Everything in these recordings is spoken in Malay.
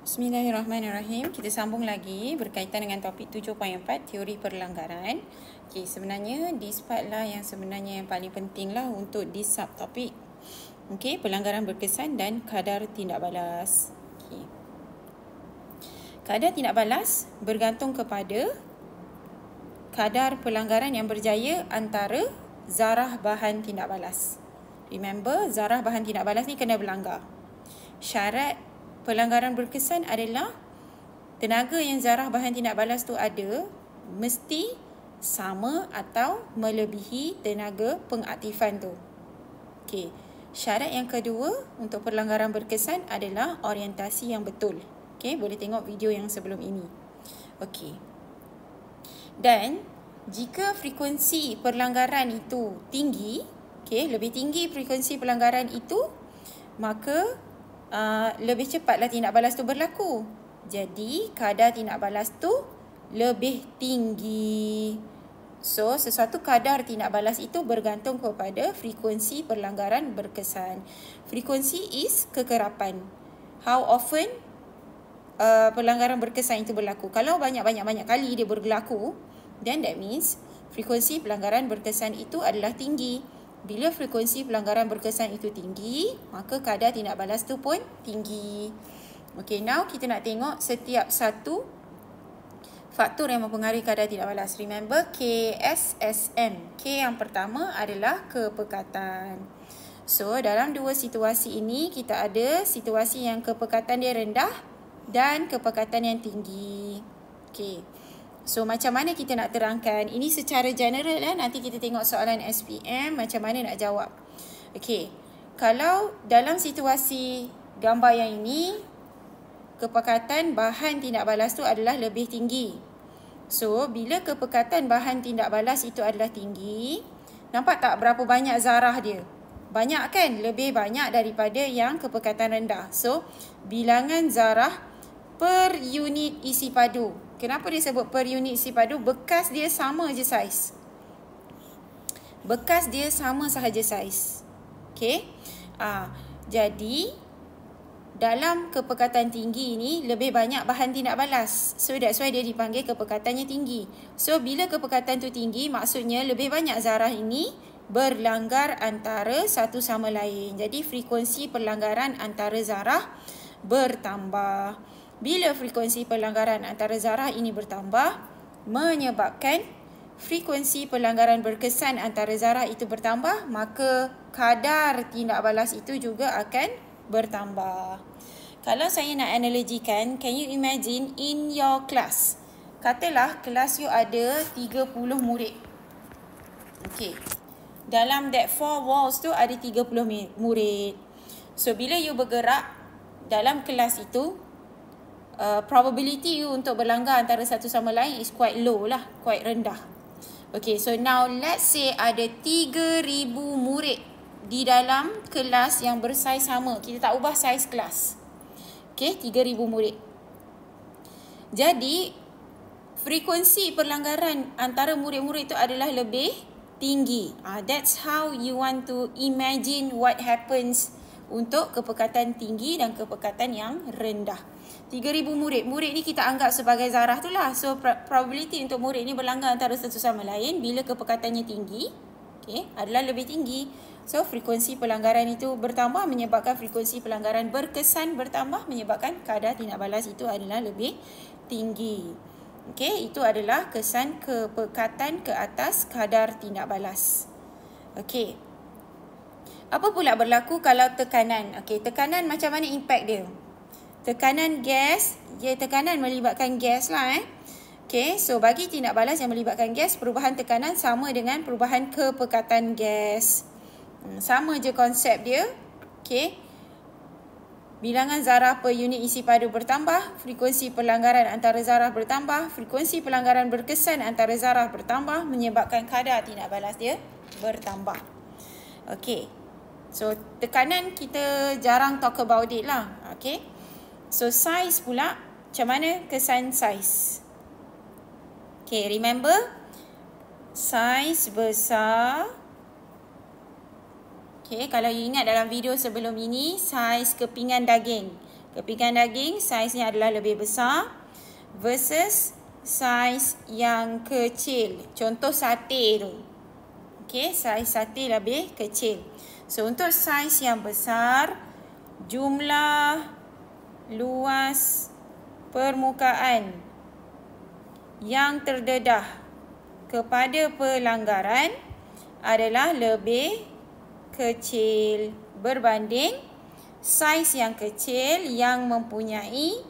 Bismillahirrahmanirrahim. Kita sambung lagi berkaitan dengan topik 7.4 teori perlanggaran. Okey, sebenarnya this part lah yang sebenarnya yang paling penting lah untuk di subtopik. Okey, pelanggaran berkesan dan kadar tindak balas. Okey. Kadar tindak balas bergantung kepada kadar pelanggaran yang berjaya antara zarah bahan tindak balas. Remember, zarah bahan tindak balas ni kena berlanggar. Syarat pelanggaran berkesan adalah tenaga yang zarah bahan tindak balas tu ada mesti sama atau melebihi tenaga pengaktifan tu. Okey. Syarat yang kedua untuk pelanggaran berkesan adalah orientasi yang betul. Okey, boleh tengok video yang sebelum ini. Okey. Dan jika frekuensi pelanggaran itu tinggi, okey, lebih tinggi frekuensi pelanggaran itu, maka lebih cepatlah tindak balas tu berlaku. Jadi kadar tindak balas tu lebih tinggi. So sesuatu kadar tindak balas itu bergantung kepada frekuensi pelanggaran berkesan. Frekuensi is kekerapan. How often pelanggaran berkesan itu berlaku. Kalau banyak kali dia berlaku, then that means frekuensi pelanggaran berkesan itu adalah tinggi. Bila frekuensi pelanggaran berkesan itu tinggi, maka kadar tindak balas tu pun tinggi. Okay, now kita nak tengok setiap satu faktor yang mempengaruhi kadar tindak balas. Remember KSSM. K yang pertama adalah kepekatan. So, dalam dua situasi ini, kita ada situasi yang kepekatan dia rendah dan kepekatan yang tinggi. Okay. So macam mana kita nak terangkan? Ini secara general lah. Nanti kita tengok soalan SPM macam mana nak jawab. Okey. Kalau dalam situasi gambar yang ini, kepekatan bahan tindak balas tu adalah lebih tinggi. So bila kepekatan bahan tindak balas itu adalah tinggi, nampak tak berapa banyak zarah dia? Banyak kan? Lebih banyak daripada yang kepekatan rendah. So bilangan zarah per unit isi padu. Kenapa dia sebut per unit isi padu? Bekas dia sama je saiz. Bekas dia sama sahaja saiz. Okey. Jadi dalam kepekatan tinggi ini lebih banyak bahan tindak balas. So that's why dia dipanggil kepekatannya tinggi. So bila kepekatan tu tinggi, maksudnya lebih banyak zarah ini berlanggar antara satu sama lain. Jadi frekuensi pelanggaran antara zarah bertambah. Bila frekuensi pelanggaran antara zarah ini bertambah, menyebabkan frekuensi pelanggaran berkesan antara zarah itu bertambah, maka kadar tindak balas itu juga akan bertambah. Kalau saya nak analogikan, can you imagine in your class? Katalah kelas you ada 30 murid. Okey. Dalam that 4 walls tu ada 30 murid. So bila you bergerak dalam kelas itu, probability you untuk berlanggar antara satu sama lain is quite low lah, quite rendah. Okay, so now let's say ada 3,000 murid di dalam kelas yang bersaiz sama. Kita tak ubah saiz kelas. Okay, 3,000 murid. Jadi frekuensi pelanggaran antara murid-murid itu adalah lebih tinggi. That's how you want to imagine what happens untuk kepekatan tinggi dan kepekatan yang rendah. 3,000 murid. Murid ni kita anggap sebagai zarah tu lah. So probability untuk murid ni berlanggar antara satu sama lain bila kepekatannya tinggi, okay, adalah lebih tinggi. So frekuensi pelanggaran itu bertambah menyebabkan frekuensi pelanggaran berkesan bertambah menyebabkan kadar tindak balas itu adalah lebih tinggi. Okay, itu adalah kesan kepekatan ke atas kadar tindak balas. Okay. Apa pula berlaku kalau tekanan? Okay, tekanan macam mana impact dia? Tekanan gas, tekanan melibatkan gas lah. Okay, so bagi tindak balas yang melibatkan gas, perubahan tekanan sama dengan perubahan kepekatan gas. Sama je konsep dia. Okay. Bilangan zarah per unit isi padu bertambah, frekuensi pelanggaran antara zarah bertambah, frekuensi pelanggaran berkesan antara zarah bertambah menyebabkan kadar tindak balas dia bertambah. Okay. So tekanan kita jarang talk about it lah. Okay. So saiz pula, macam mana kesan saiz? Okay, remember saiz besar. Okay, kalau you ingat dalam video sebelum ini, saiz kepingan daging. Kepingan daging saiznya adalah lebih besar versus saiz yang kecil. Contoh sate tu. Okey, saiz sate lebih kecil. So untuk saiz yang besar, jumlah luas permukaan yang terdedah kepada pelanggaran adalah lebih kecil berbanding saiz yang kecil yang mempunyai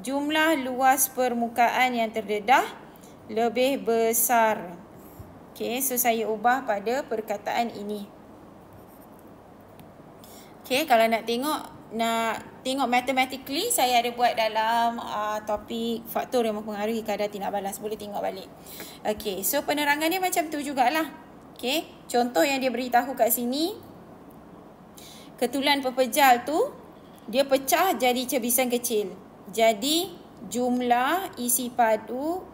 jumlah luas permukaan yang terdedah lebih besar. Okey, so saya ubah pada perkataan ini. Okey, kalau nak tengok mathematically, saya ada buat dalam topik faktor yang mempengaruhi kadar tindak balas. Boleh tengok balik. Okey, so penerangan dia macam tu jugalah. Okey, contoh yang dia beritahu kat sini, ketulan pepejal tu dia pecah jadi cebisan kecil. Jadi jumlah isi padu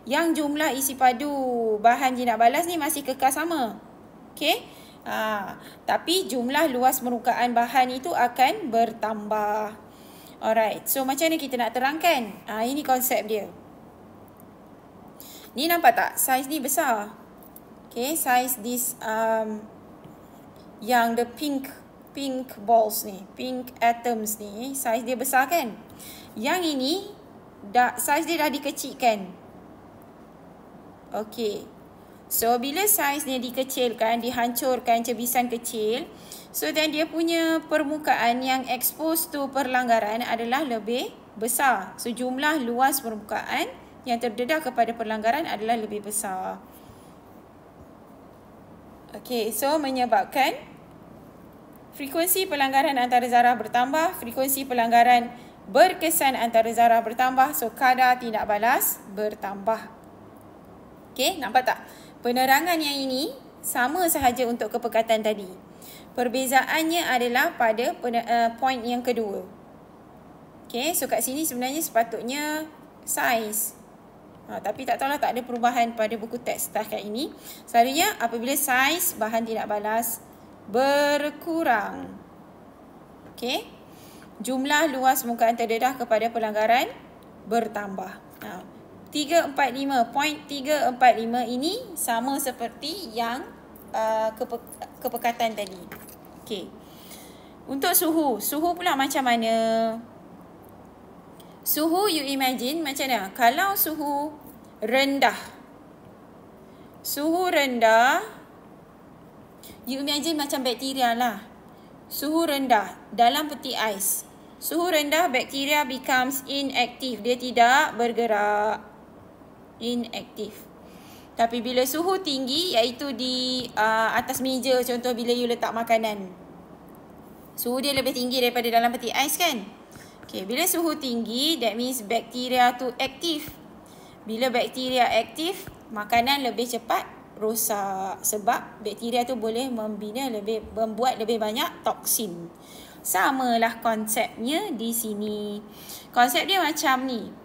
yang jumlah isi padu bahan tindak balas ni masih kekal sama. Okey. Tapi jumlah luas permukaan bahan itu akan bertambah. Alright. So macam mana kita nak terangkan? Ini konsep dia. Ni nampak tak? Saiz ni besar. Okey, saiz this yang the pink balls ni, pink atoms ni, saiz dia besar kan? Yang ini saiz dia dah dikecilkan. Okey. So bila saiz dia dikecilkan, dihancurkan cebisan kecil, so then dia punya permukaan yang expose to pelanggaran adalah lebih besar. So jumlah luas permukaan yang terdedah kepada pelanggaran adalah lebih besar. Okey, so menyebabkan frekuensi pelanggaran antara zarah bertambah, frekuensi pelanggaran berkesan antara zarah bertambah, so kadar tindak balas bertambah. Okey, nampak tak? Penerangan yang ini sama sahaja untuk kepekatan tadi. Perbezaannya adalah pada point yang kedua. Okey, so kat sini sebenarnya sepatutnya saiz. Tapi tak tahulah, tak ada perubahan pada buku teks setakat ini. Selalunya apabila saiz bahan tindak balas berkurang, okey, jumlah luas permukaan terdedah kepada pelanggaran bertambah. 345.345 ini sama seperti yang kepekatan tadi. Okey. Untuk suhu pula macam mana? Suhu, you imagine macam mana? Kalau suhu rendah, you imagine macam bakteria lah. Suhu rendah dalam peti ais. Suhu rendah, bakteria becomes inactive. Dia tidak bergerak. Inactive. Tapi bila suhu tinggi, iaitu di atas meja, contoh bila you letak makanan, suhu dia lebih tinggi daripada dalam peti ais kan? Okay, bila suhu tinggi, that means bakteria tu aktif. Bila bakteria aktif, makanan lebih cepat rosak sebab bakteria tu boleh membuat lebih banyak toksin. Samalah konsepnya di sini. Konsep dia macam ni.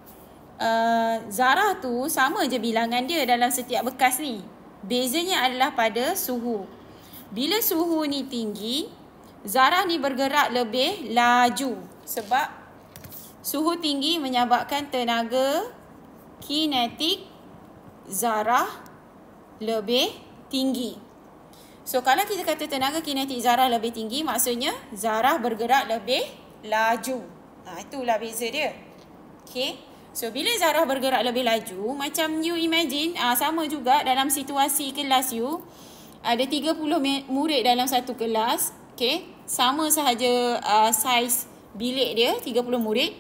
Zarah tu sama je bilangan dia dalam setiap bekas ni. Bezanya adalah pada suhu. Bila suhu ni tinggi, zarah ni bergerak lebih laju sebab suhu tinggi menyebabkan tenaga kinetik zarah lebih tinggi. So kalau kita kata tenaga kinetik zarah lebih tinggi, maksudnya zarah bergerak lebih laju. Itulah beza dia. Okay. So bila zarah bergerak lebih laju, macam you imagine, sama juga dalam situasi kelas you, ada 30 murid dalam satu kelas. Okay. Sama sahaja saiz bilik dia, 30 murid.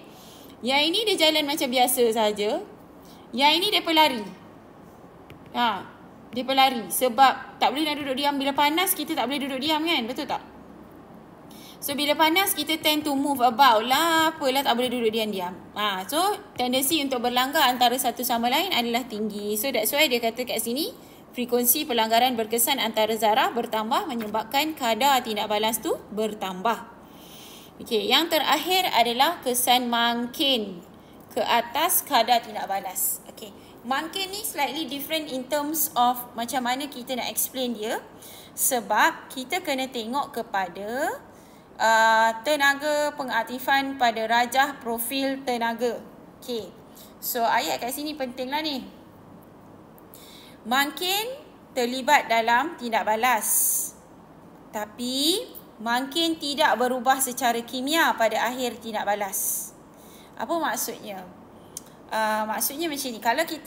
Yang ini dia jalan macam biasa saja. Yang ini dia pelari. Dia pelari sebab tak boleh nak duduk diam. Bila panas kita tak boleh duduk diam kan, betul tak? So bila panas kita tend to move about lah, apalah tak boleh duduk diam-diam. So tendensi untuk berlanggar antara satu sama lain adalah tinggi. So that's why dia kata kat sini, frekuensi pelanggaran berkesan antara zarah bertambah menyebabkan kadar tindak balas tu bertambah. Okey, yang terakhir adalah kesan makin ke atas kadar tindak balas. Okey, makin ni slightly different in terms of macam mana kita nak explain dia, sebab kita kena tengok kepada tenaga pengaktifan pada rajah profil tenaga. Okay. So ayat kat sini penting lah ni. Makin terlibat dalam tindak balas, tapi makin tidak berubah secara kimia pada akhir tindak balas. Apa maksudnya? Maksudnya macam ni.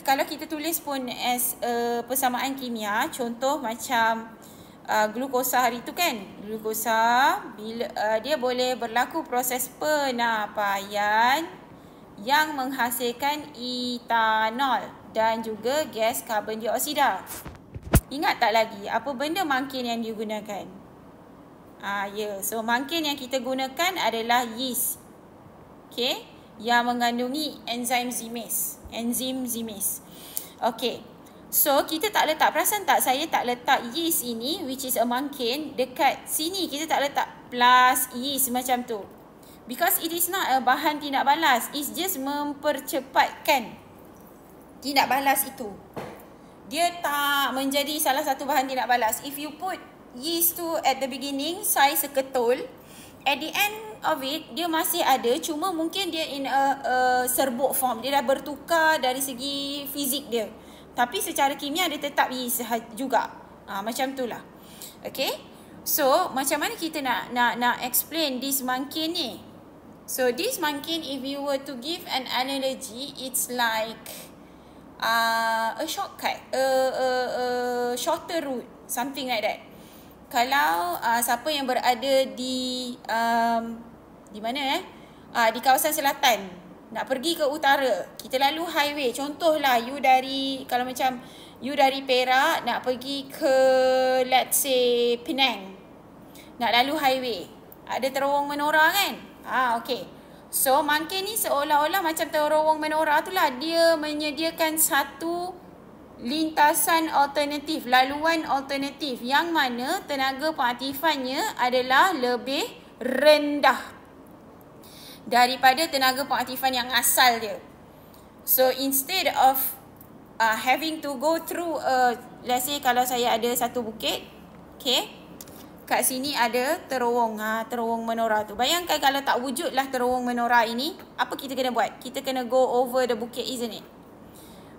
Kalau kita tulis pun as persamaan kimia, contoh macam glukosa hari tu kan. Glukosa bila dia boleh berlaku proses penapaian yang menghasilkan etanol dan juga gas karbon dioksida. Ingat tak lagi apa benda mangkin yang digunakan? So mangkin yang kita gunakan adalah yeast. Okay, yang mengandungi enzim zimase. Okay. So kita tak letak, perasan tak saya tak letak yeast ini which is a mangkin dekat sini, kita tak letak plus yeast macam tu. Because it is not a bahan tindak balas, it's just mempercepatkan tindak balas itu. Dia tak menjadi salah satu bahan tindak balas. If you put yeast tu at the beginning, saiz seketul, at the end of it, dia masih ada, cuma mungkin dia in a serbuk form. Dia dah bertukar dari segi fizik dia. Tapi secara kimia dia tetap yeast juga. Macam tu lah. Okay. So, macam mana kita nak explain this mangkin ni? So, this mangkin, if you were to give an analogy, it's like a shortcut, shorter route, something like that. Kalau siapa yang berada di mana di kawasan selatan nak pergi ke utara, kita lalu highway. Contohlah kalau macam you dari Perak nak pergi ke let's say Penang, nak lalu highway, ada terowong menora kan? Okay. So, mangkin ni seolah-olah macam terowong menora tu lah. Dia menyediakan satu lintasan alternatif, laluan alternatif yang mana tenaga pengaktifannya adalah lebih rendah daripada tenaga pengaktifan yang asal dia. So, instead of having to go through, let's say kalau saya ada satu bukit, okay, kat sini ada terowong, terowong menora tu. Bayangkan kalau tak wujudlah terowong menora ini, apa kita kena buat? Kita kena go over the bukit, isn't it?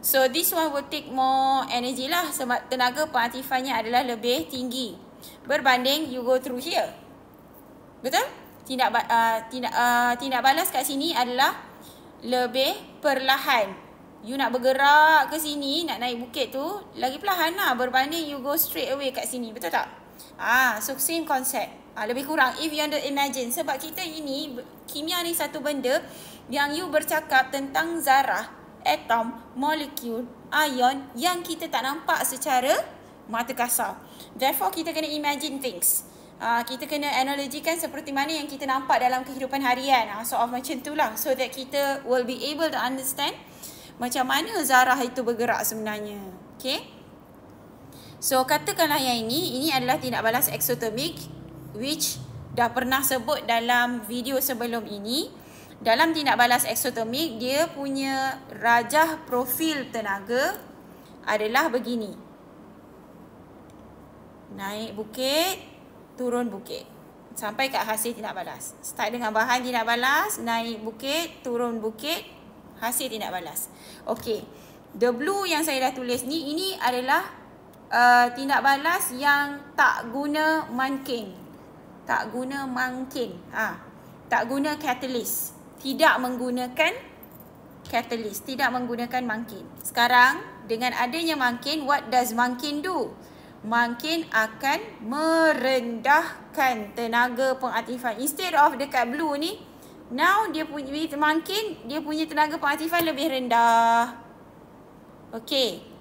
So this one will take more energy lah sebab tenaga pengaktifannya adalah lebih tinggi berbanding you go through here. Betul? Tindak balas kat sini adalah lebih perlahan. You nak bergerak ke sini, nak naik bukit tu lagi perlahan lah berbanding you go straight away kat sini. Betul tak? So same concept. Lebih kurang if you imagine. Sebab kita ini, kimia ni satu benda yang you bercakap tentang zarah, atom, molekul, ion yang kita tak nampak secara mata kasar. Therefore kita kena imagine things. Kita kena analogikan seperti mana yang kita nampak dalam kehidupan harian. Sort of macam tu lah. So that kita will be able to understand macam mana zarah itu bergerak sebenarnya. Okay. So, katakanlah yang ini adalah tindak balas eksotermik which dah pernah sebut dalam video sebelum ini. Dalam tindak balas eksotermik, dia punya rajah profil tenaga adalah begini. Naik bukit, turun bukit. Sampai kat hasil tindak balas. Start dengan bahan tindak balas, naik bukit, turun bukit, hasil tindak balas. Okay. The blue yang saya dah tulis ni, ini adalah tindak balas yang tak guna mangkin. Tak guna mangkin. Tak guna catalyst. Tidak menggunakan catalyst. Tidak menggunakan mangkin. Sekarang, dengan adanya mangkin, what does mangkin do? Mangkin akan merendahkan tenaga pengaktifan. Instead of dekat blue ni, now dia punya mangkin, dia punya tenaga pengaktifan lebih rendah. Okay.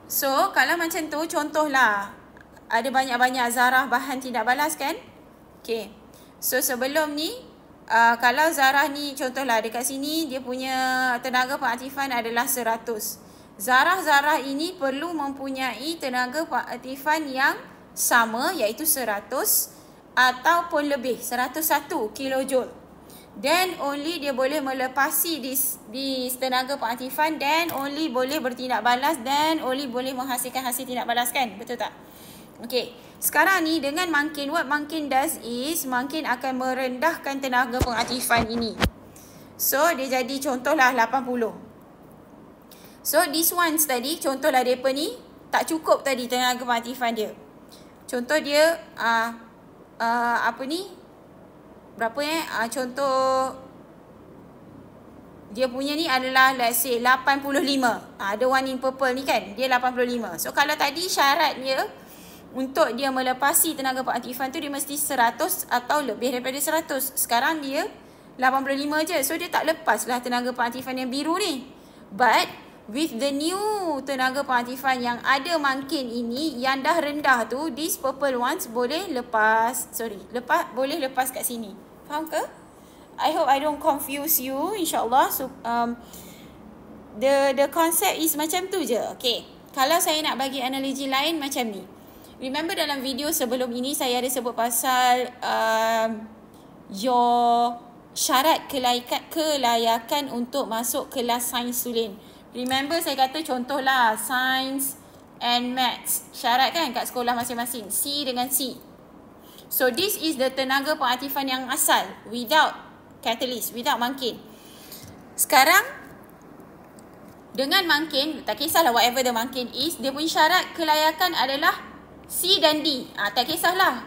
So, kalau macam tu, contohlah, ada banyak-banyak zarah bahan tindak balas kan? Okay. So, sebelum ni, kalau zarah ni, contohlah dekat sini, dia punya tenaga pengaktifan adalah 100. Zarah-zarah ini perlu mempunyai tenaga pengaktifan yang sama, iaitu 100 ataupun lebih, 101 kilojoule. Then only dia boleh melepasi di tenaga pengaktifan, then only boleh bertindak balas, then only boleh menghasilkan hasil tindak balas kan? Betul tak? Okay, sekarang ni dengan makin, what makin does is makin akan merendahkan tenaga pengaktifan ini. So, dia jadi contohlah 80. So, this ones tadi, contohlah mereka ni tak cukup tadi tenaga pengaktifan dia. Contoh dia, apa ni? Berapa contoh dia punya ni adalah let's say 85. Ada one in purple ni kan, dia 85. So, kalau tadi syaratnya untuk dia melepasi tenaga pengaktifan tu dia mesti 100 atau lebih daripada 100. Sekarang dia 85 je. So, dia tak lepaslah tenaga pengaktifan yang biru ni. But, with the new tenaga pengaktifan yang ada makin ini, yang dah rendah tu, this purple ones boleh lepas. Boleh lepas kat sini. Faham ke? I hope I don't confuse you, insyaAllah. So, the concept is macam tu je. Okay. Kalau saya nak bagi analogi lain macam ni. Remember dalam video sebelum ini saya ada sebut pasal your syarat kelayakan untuk masuk kelas sains tulen. Remember saya kata contohlah sains and maths. Syarat kan kat sekolah masing-masing. C dengan C. So this is the tenaga pengaktifan yang asal. Without catalyst, without makin. Sekarang dengan makin, tak kisahlah whatever the makin is, dia punya syarat kelayakan adalah C dan D. Tak kisahlah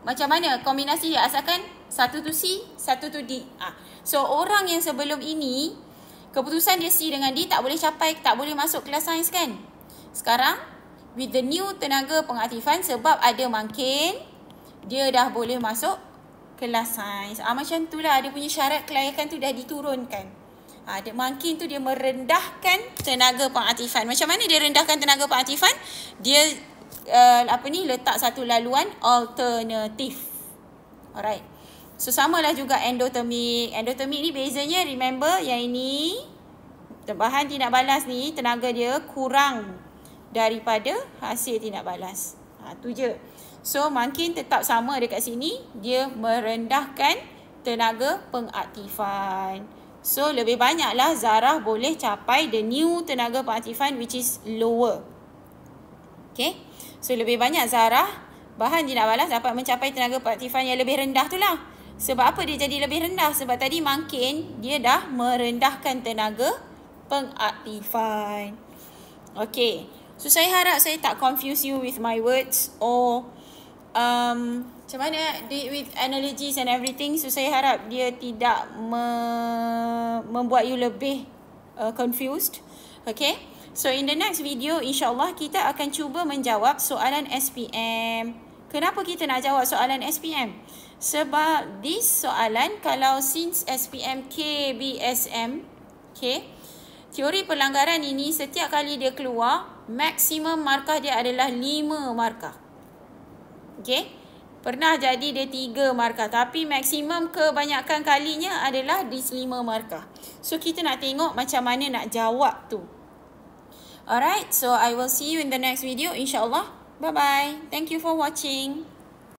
macam mana kombinasi dia, asalkan satu tu C, satu tu D. So orang yang sebelum ini keputusan dia C dengan D tak boleh capai, tak boleh masuk kelas sains kan. Sekarang with the new tenaga pengaktifan, sebab ada makin, dia dah boleh masuk kelas sains. Macam tu lah, dia punya syarat kelayakan tu dah diturunkan. Makin tu dia merendahkan tenaga pengaktifan. Macam mana dia rendahkan tenaga pengaktifan? Dia letak satu laluan alternatif. Alright. So samalah juga endotermik. Endotermik ni bezanya, remember yang ini bahan tindak balas ni tenaga dia kurang daripada hasil tindak balas. Tu je. So makin tetap sama dekat sini, dia merendahkan tenaga pengaktifan. So lebih banyaklah zarah boleh capai the new tenaga pengaktifan which is lower. Okay. So lebih banyak zarah bahan tindak balas dapat mencapai tenaga pengaktifan yang lebih rendah tu lah. Sebab apa dia jadi lebih rendah? Sebab tadi makin dia dah merendahkan tenaga pengaktifan. Okay. So saya harap saya tak confuse you with my words or macam mana with analogies and everything. So saya harap dia tidak membuat you lebih confused. Okay. So in the next video insyaAllah kita akan cuba menjawab soalan SPM. Kenapa kita nak jawab soalan SPM? Sebab this soalan kalau since SPM KBSM, okay, teori pelanggaran ini setiap kali dia keluar, maksimum markah dia adalah 5 markah. Okay. Pernah jadi dia 3 markah. Tapi maksimum kebanyakan kalinya adalah di 5 markah. So kita nak tengok macam mana nak jawab tu. Alright. So I will see you in the next video insyaAllah. Bye bye. Thank you for watching.